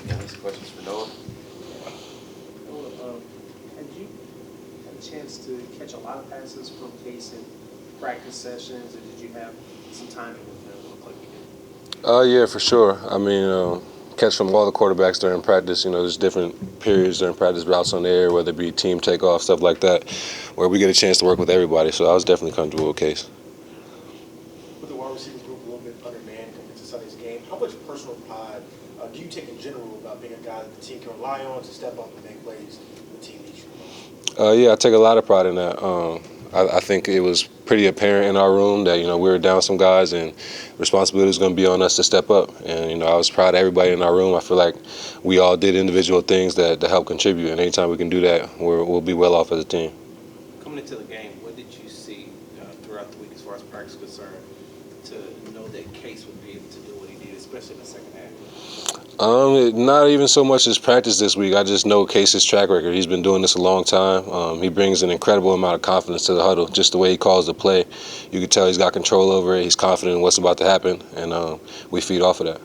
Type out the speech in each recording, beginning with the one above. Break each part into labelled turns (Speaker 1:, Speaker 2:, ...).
Speaker 1: Got these questions for Noah.
Speaker 2: Well, had you had a chance to catch a lot of passes from Case in practice sessions, or did you have some timing with them? It looked like you did.
Speaker 3: Yeah, for sure. I mean, catch from all the quarterbacks during practice. There's different periods during practice, routes on the air, whether it be team takeoff, stuff like that, where we get a chance to work with everybody. So I was definitely comfortable with Case.
Speaker 4: With the wide receivers group a little bit undermanned coming into Sunday's game, how much personal pride do you take in general about being a guy that the team can rely on to step up and make plays when the team needs you?
Speaker 3: Yeah, I take a lot of pride in that. I think it was pretty apparent in our room that we were down some guys and responsibility was going to be on us to step up. And I was proud of everybody in our room. I feel like we all did individual things that help contribute. And anytime we can do that, we'll be well off as a team.
Speaker 2: Coming into the game, what did you see throughout the week as far as practice is concerned to know that Case would be able to do what he did, especially in the second half?
Speaker 3: Not even so much as practice this week. I just know Case's track record. He's been doing this a long time. He brings an incredible amount of confidence to the huddle. Just the way he calls the play, you can tell he's got control over it. He's confident in what's about to happen, and we feed off of that.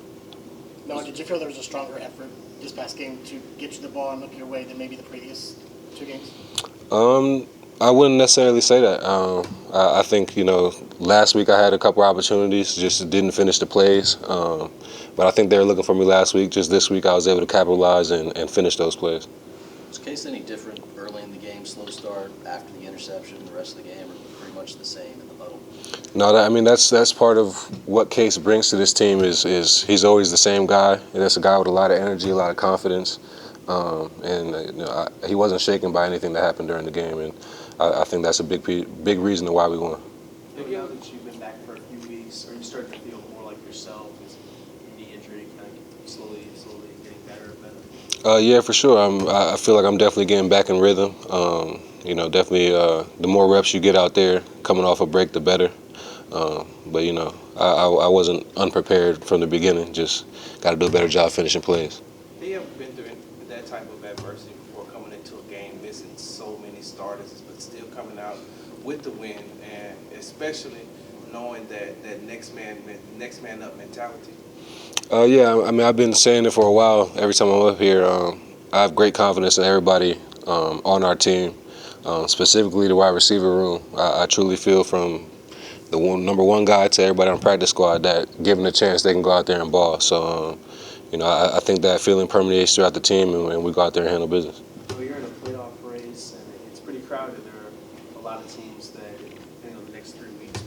Speaker 5: Now, did you feel there was a stronger effort this past game to get you the ball and look your way than maybe the previous two games?
Speaker 3: I wouldn't necessarily say that. I think, last week I had a couple opportunities, just didn't finish the plays. But I think they were looking for me last week. Just this week I was able to capitalize and finish those plays.
Speaker 6: Was Case any different early in the game, slow start, after the interception, the rest of the game, or pretty much the same in the huddle?
Speaker 3: No, that's part of what Case brings to this team is he's always the same guy. That's a guy with a lot of energy, a lot of confidence. He wasn't shaken by anything that happened during the game, and I think that's a big reason why we won.
Speaker 2: Maybe now that you've been back for a few weeks, are you starting to feel more like yourself? Is your knee injury kind of slowly getting better and better?
Speaker 3: Yeah, for sure. I feel like I'm definitely getting back in rhythm. Definitely the more reps you get out there, coming off a break, the better. But I wasn't unprepared from the beginning. Just got to do a better job finishing plays.
Speaker 2: Have you ever been through that type of adversity before, coming into a game, missing so many starters, but still coming out with the win, and especially knowing that next man up mentality?
Speaker 3: Yeah, I mean, I've been saying it for a while. Every time I'm up here, I have great confidence in everybody on our team, specifically the wide receiver room. I truly feel from the number one guy to everybody on practice squad that given a chance they can go out there and ball. So, I think that feeling permeates throughout the team, and we go out there and handle business.
Speaker 2: Well, you're in a playoff race, and it's pretty crowded. There are a lot of teams that, the next 3 weeks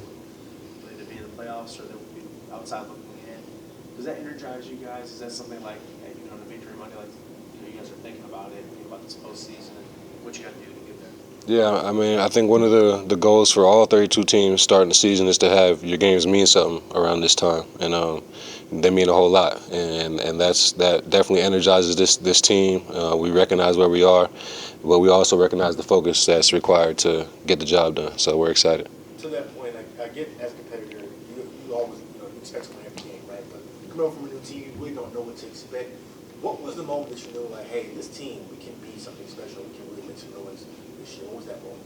Speaker 2: will either be in the playoffs or they'll be outside looking in. Does that energize you guys? Is that something like, the victory Monday, like, you guys are thinking about it, thinking about this postseason and what you got to do to get there?
Speaker 3: Yeah, I mean, I think one of the goals for all 32 teams starting the season is to have your games mean something around this time, and they mean a whole lot, and that definitely energizes this team. We recognize where we are, but we also recognize the focus that's required to get the job done. So we're excited.
Speaker 4: To that point, I get as a competitor, you always you expect something every game, right? But coming over from a new team, you really don't know what to expect. What was the moment that you knew, like, hey, this team, we can be something special, we can really make some noise this year? What was that moment?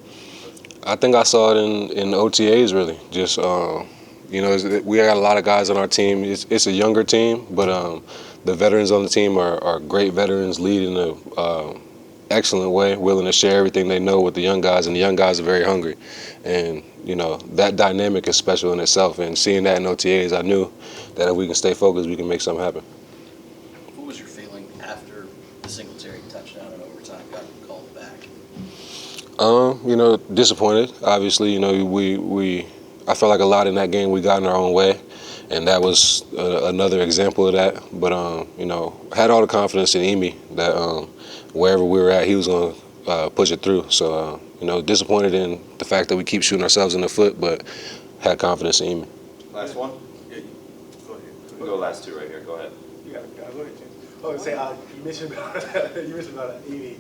Speaker 3: I think I saw it in OTAs, really. Just we got a lot of guys on our team. It's a younger team, but the veterans on the team are great veterans, lead in an excellent way, willing to share everything they know with the young guys, and the young guys are very hungry. And that dynamic is special in itself. And seeing that in OTAs, I knew that if we can stay focused, we can make something happen.
Speaker 6: What was your feeling after the Singletary touchdown in overtime got called back?
Speaker 3: Disappointed. Obviously, I felt like a lot in that game we got in our own way, and that was another example of that. But had all the confidence in Emi that wherever we were at, he was going to push it through. So disappointed in the fact that we keep shooting ourselves in the foot, but had confidence in Emi.
Speaker 1: Last one?
Speaker 2: Yeah, go ahead.
Speaker 1: We'll go last two right here. Go ahead.
Speaker 4: You got it. Go ahead, James. Oh, say you mentioned about Evie.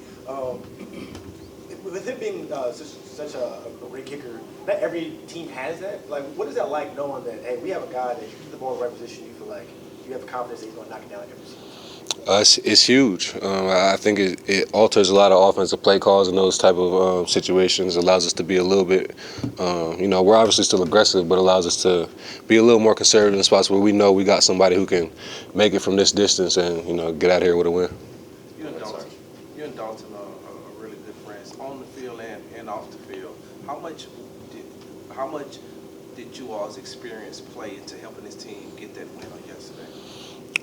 Speaker 4: With him being such a great kicker, not every team has that. Like, what is that like knowing that, hey, we have a guy that you put the ball in the right position, you feel like you have confidence that he's going to knock it down every single
Speaker 3: It's huge. I think it alters a lot of offensive play calls in those type of situations. Allows us to be a little bit, we're obviously still aggressive, but allows us to be a little more conservative in spots where we know we got somebody who can make it from this distance and get out of here with a win.
Speaker 7: You and Dalton, are really good friends on the field and off the field. How much did you all's experience play into helping this team get that win on yesterday?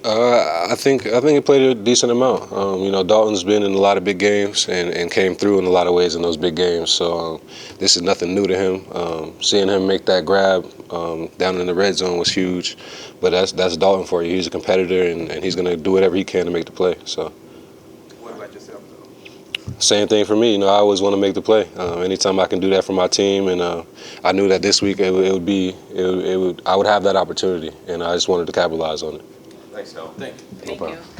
Speaker 3: I think it played a decent amount. Dalton's been in a lot of big games and came through in a lot of ways in those big games. So this is nothing new to him. Seeing him make that grab down in the red zone was huge. But that's Dalton for you. He's a competitor and he's going to do whatever he can to make the play. So.
Speaker 7: What about yourself, though?
Speaker 3: Same thing for me. I always want to make the play. Anytime I can do that for my team, and I knew that this week I would have that opportunity, and I just wanted to capitalize on it.
Speaker 1: Thanks, Noah.
Speaker 7: Thank you.
Speaker 3: No
Speaker 8: Thank
Speaker 3: problem.
Speaker 8: you.